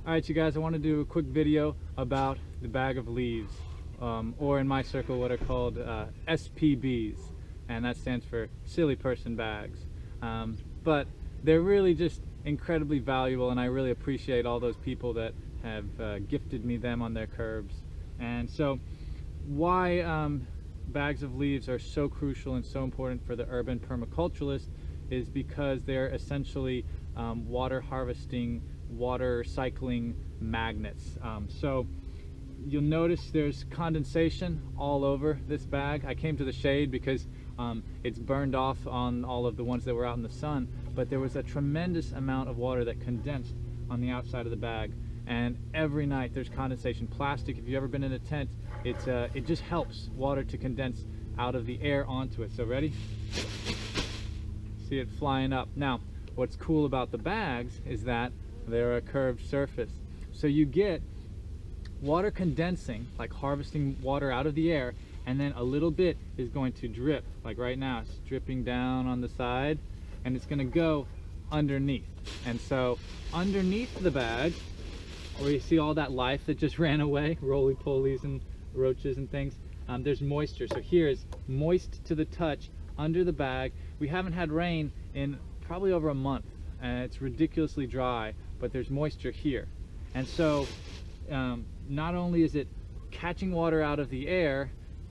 Alright, you guys, I want to do a quick video about the bag of leaves, or in my circle what are called S.P.Bs, and that stands for silly person bags. But they're really just incredibly valuable, and I really appreciate all those people that have gifted me them on their curbs. And so why bags of leaves are so crucial and so important for the urban permaculturalist is because they're essentially water harvesting, water cycling magnets. So you'll notice there's condensation all over this bag. I came to the shade because it's burned off on all of the ones that were out in the sun, but there was a tremendous amount of water that condensed on the outside of the bag, and every night there's condensation. Plastic, if you've ever been in a tent, it just helps water to condense out of the air onto it. So ready? See it flying up. Now what's cool about the bags is that they're a curved surface, so you get water condensing, like harvesting water out of the air, and then a little bit is going to drip, like right now it's dripping down on the side, and it's going to go underneath. And so underneath the bag, where you see all that life that just ran away, roly-polies and roaches and things, there's moisture. So here is moist to the touch under the bag. We haven't had rain in probably over a month, and it's ridiculously dry, but there's moisture here. And so not only is it catching water out of the air,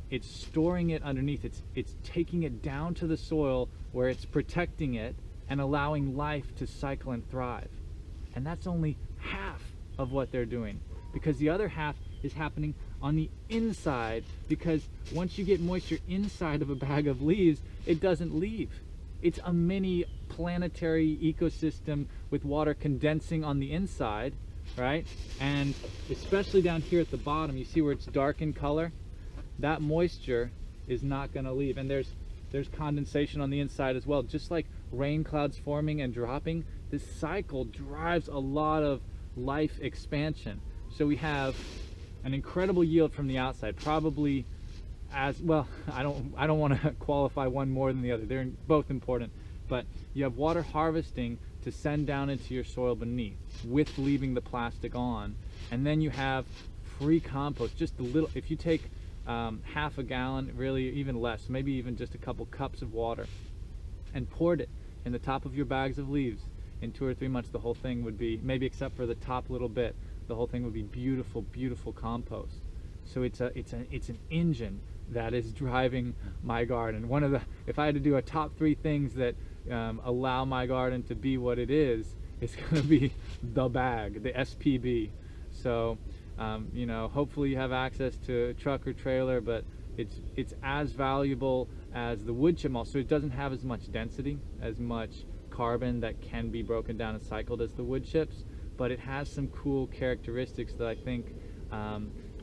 it's storing it underneath. It's taking it down to the soil where it's protecting it and allowing life to cycle and thrive. And that's only half of what they're doing, because the other half is happening on the inside, because once you get moisture inside of a bag of leaves, it doesn't leave. It's a mini planetary ecosystem with water condensing on the inside, right? And especially down here at the bottom, you see where it's dark in color? That moisture is not going to leave. And there's condensation on the inside as well. Just like rain clouds forming and dropping, this cycle drives a lot of life expansion. So we have an incredible yield from the outside, probably as well. I don't want to qualify one more than the other. They're both important, but you have water harvesting to send down into your soil beneath with leaving the plastic on, and then you have free compost. Just a little, if you take half a gallon, really even less, maybe even just a couple cups of water, and poured it in the top of your bags of leaves, in 2 or 3 months the whole thing would be, maybe except for the top little bit, the whole thing would be beautiful, beautiful compost. So it's an engine that is driving my garden. One of the, if I had to do a top 3 things that allow my garden to be what it is, it's going to be the bag, the S.P.B. So you know, hopefully you have access to a truck or trailer, but it's as valuable as the wood chip mulch. So it doesn't have as much density, as much carbon that can be broken down and cycled as the wood chips, but it has some cool characteristics that I think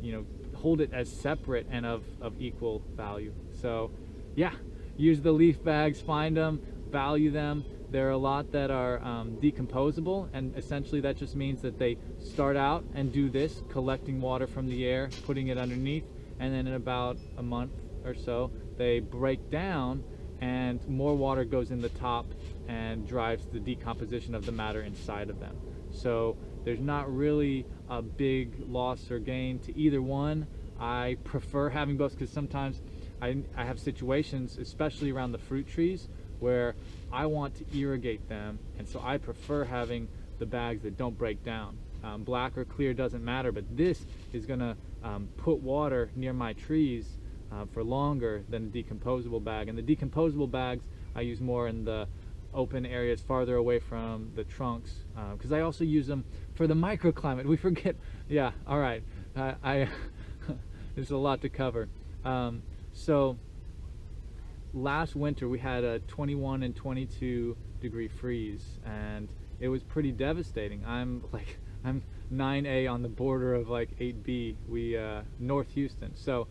you know, hold it as separate and of equal value. So yeah, use the leaf bags, find them, value them. There are a lot that are decomposable, and essentially that just means that they start out and do this, collecting water from the air, putting it underneath, and then in about a month or so they break down and more water goes in the top and drives the decomposition of the matter inside of them. So there's not really a big loss or gain to either one. I prefer having both, because sometimes I have situations, especially around the fruit trees, where I want to irrigate them, and so I prefer having the bags that don't break down. Black or clear doesn't matter, but this is going to put water near my trees for longer than the decomposable bag. And the decomposable bags I use more in the open areas farther away from the trunks, because I also use them for the microclimate. We forget. Yeah, all right. There's a lot to cover. So last winter we had a 21 and 22 degree freeze, and it was pretty devastating. I'm 9A on the border of like 8B. We North Houston. So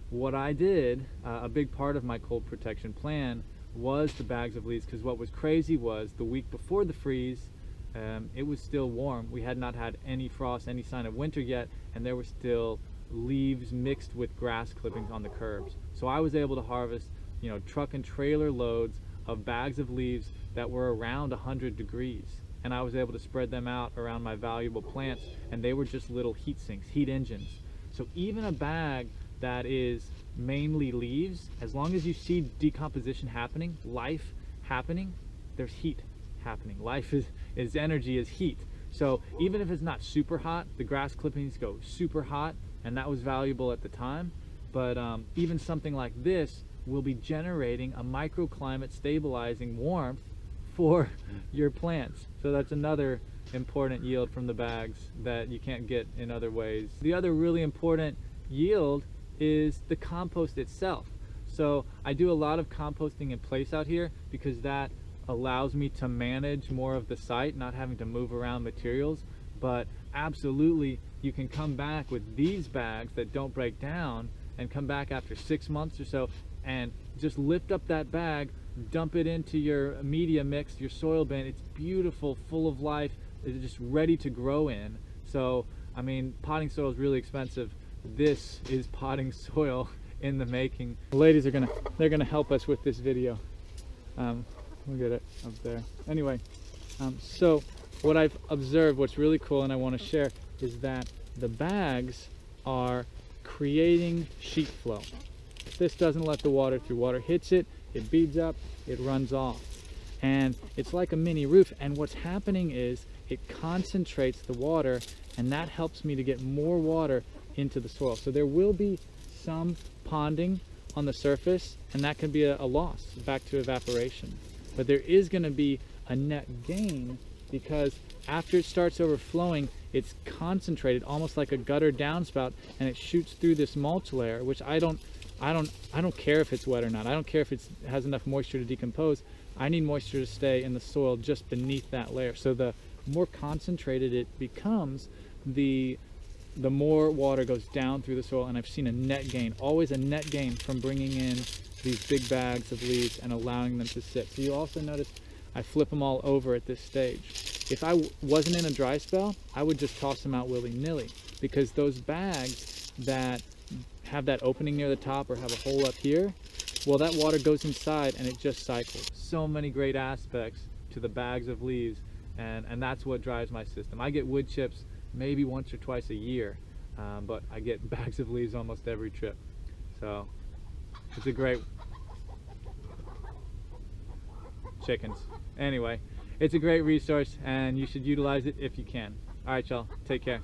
what I did, a big part of my cold protection plan was the bags of leaves, because what was crazy was the week before the freeze, it was still warm. We had not had any frost, any sign of winter yet, and there were still leaves mixed with grass clippings on the curbs. So I was able to harvest, you know, truck and trailer loads of bags of leaves that were around 100 degrees. and I was able to spread them out around my valuable plants, and they were just little heat sinks, heat engines. So even a bag that is mainly leaves, as long as you see decomposition happening, life happening, there's heat happening. Life is energy, is heat. So even if it's not super hot, the grass clippings go super hot, and that was valuable at the time. But even something like this will be generating a microclimate stabilizing warmth for your plants. So that's another important yield from the bags that you can't get in other ways. The other really important yield is the compost itself. So I do a lot of composting in place out here because that allows me to manage more of the site, not having to move around materials. But absolutely, you can come back with these bags that don't break down and come back after 6 months or so and just lift up that bag, dump it into your media mix, your soil bin. It's beautiful, full of life. It's just ready to grow in. So, I mean, potting soil is really expensive. This is potting soil in the making. The ladies are they're gonna help us with this video. Look at it up there. Anyway, so what I've observed, what's really cool and I want to share, is that the bags are creating sheet flow. This doesn't let the water through. Water hits it, it beads up, it runs off. And it's like a mini roof, and what's happening is it concentrates the water, and that helps me to get more water into the soil. So there will be some ponding on the surface, and that can be a loss back to evaporation. But there is going to be a net gain, because after it starts overflowing, it's concentrated almost like a gutter downspout, and it shoots through this mulch layer, which I don't care if it's wet or not. I don't care if it has enough moisture to decompose. I need moisture to stay in the soil just beneath that layer. So the more concentrated it becomes, the more water goes down through the soil, and I've seen a net gain, always a net gain from bringing in these big bags of leaves and allowing them to sit. So you also notice I flip them all over at this stage. If I wasn't in a dry spell, I would just toss them out willy-nilly, because those bags that have that opening near the top or have a hole up here, well, that water goes inside and it just cycles. So many great aspects to the bags of leaves, and that's what drives my system. I get wood chips maybe once or twice a year, but I get bags of leaves almost every trip. So it's a great chickens. Anyway, it's a great resource and you should utilize it if you can. All right, y'all, take care.